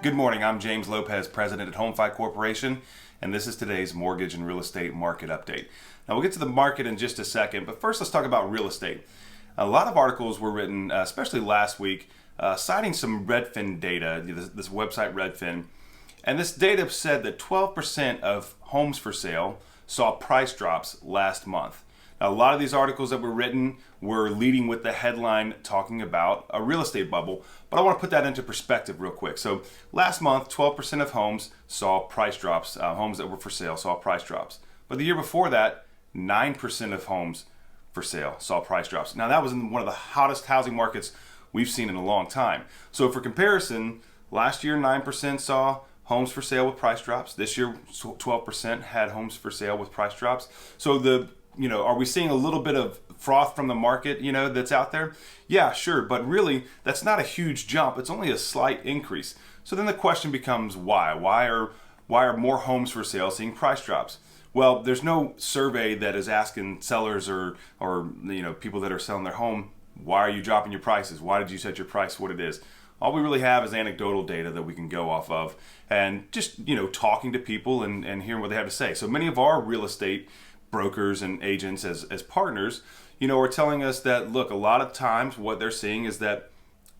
Good morning, I'm James Lopez, President at HomeFi Corporation, and this is today's mortgage and real estate market update. Now we'll get to the market in just a second, but first let's talk about real estate. A lot of articles were written, especially last week, citing some Redfin data, this website Redfin, and this data said that 12% of homes for sale saw price drops last month. Now, a lot of these articles that were written were leading with the headline talking about a real estate bubble, but I want to put that into perspective real quick. So last month, 12% of homes saw price drops, homes that were for sale saw price drops. But the year before that, 9% of homes for sale saw price drops. Now that was in one of the hottest housing markets we've seen in a long time. So for comparison, last year 9% saw homes for sale with price drops. This year 12% had homes for sale with price drops. So are we seeing a little bit of froth from the market, that's out there? Yeah, sure, but really that's not a huge jump. It's only a slight increase. So then the question becomes why? Why are more homes for sale seeing price drops? Well, there's no survey that is asking sellers or people that are selling their home, why are you dropping your prices? Why did you set your price what it is? All we really have is anecdotal data that we can go off of and just, talking to people and hearing what they have to say. So many of our real estate brokers and agents as partners, are telling us that, look, a lot of times what they're seeing is that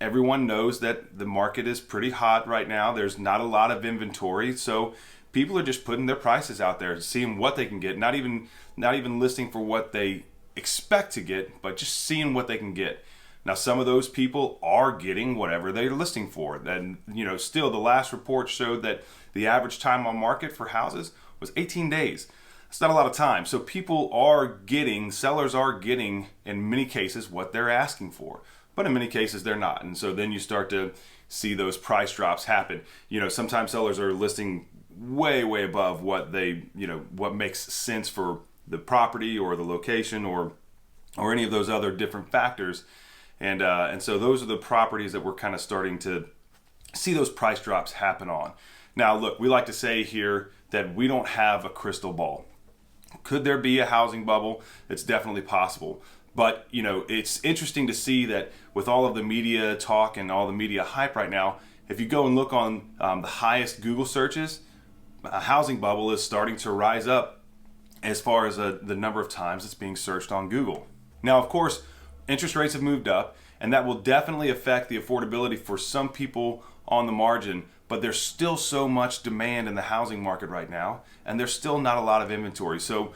everyone knows that the market is pretty hot right now. There's not a lot of inventory. So people are just putting their prices out there, seeing what they can get, not even listing for what they expect to get, but just seeing what they can get. Now, some of those people are getting whatever they're listing for. And, still the last report showed that the average time on market for houses was 18 days. It's not a lot of time. So sellers are getting, in many cases, what they're asking for. But in many cases, they're not. And so then you start to see those price drops happen. Sometimes sellers are listing way, way above what what makes sense for the property or the location or any of those other different factors. And so those are the properties that we're kind of starting to see those price drops happen on. Now, look, we like to say here that we don't have a crystal ball. Could there be a housing bubble? It's definitely possible. But, it's interesting to see that with all of the media talk and all the media hype right now, if you go and look on the highest Google searches, a housing bubble is starting to rise up as far as the number of times it's being searched on Google. Now, of course, interest rates have moved up, and that will definitely affect the affordability for some people on the margin, but there's still so much demand in the housing market right now, and there's still not a lot of inventory. So,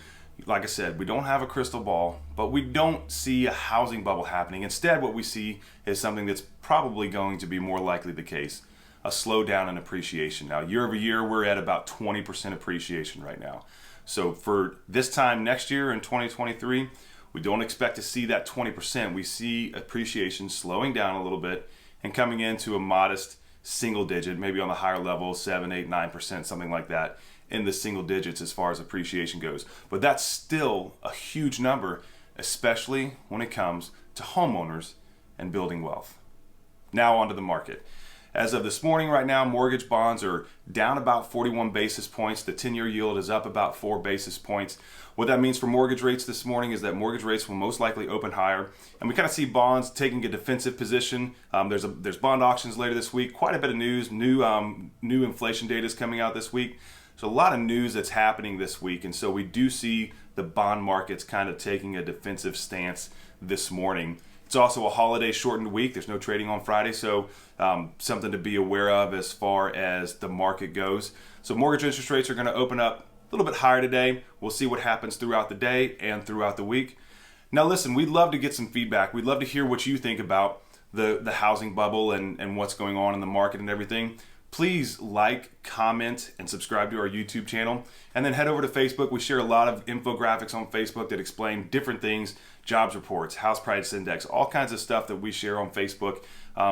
like I said, we don't have a crystal ball, but we don't see a housing bubble happening. Instead, what we see is something that's probably going to be more likely the case, a slowdown in appreciation. Now, year over year, we're at about 20% appreciation right now. So for this time next year in 2023, we don't expect to see that 20%. We see appreciation slowing down a little bit and coming into a modest single digit, maybe on the higher level, 7, 8, 9%, something like that, in the single digits as far as appreciation goes. But that's still a huge number, especially when it comes to homeowners and building wealth. Now onto the market. As of this morning right now, mortgage bonds are down about 41 basis points. The 10-year yield is up about 4 basis points. What that means for mortgage rates this morning is that mortgage rates will most likely open higher. And we kind of see bonds taking a defensive position. There's bond auctions later this week. Quite a bit of news. New inflation data is coming out this week. So a lot of news that's happening this week. And so we do see the bond markets kind of taking a defensive stance this morning. It's also a holiday shortened week. There's no trading on Friday, so something to be aware of as far as the market goes. So mortgage interest rates are going to open up a little bit higher today. We'll see what happens throughout the day and throughout the week. Now listen, we'd love to get some feedback. We'd love to hear what you think about the housing bubble and what's going on in the market and everything. Please like, comment, and subscribe to our YouTube channel. And then head over to Facebook. We share a lot of infographics on Facebook that explain different things, jobs reports, house price index, all kinds of stuff that we share on Facebook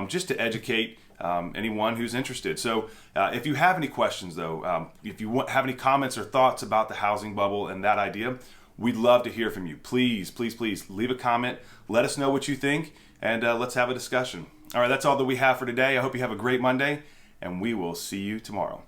just to educate anyone who's interested. So if you have any questions, though, if you have any comments or thoughts about the housing bubble and that idea, we'd love to hear from you. Please, please, please leave a comment. Let us know what you think, and let's have a discussion. All right, that's all that we have for today. I hope you have a great Monday, and we will see you tomorrow.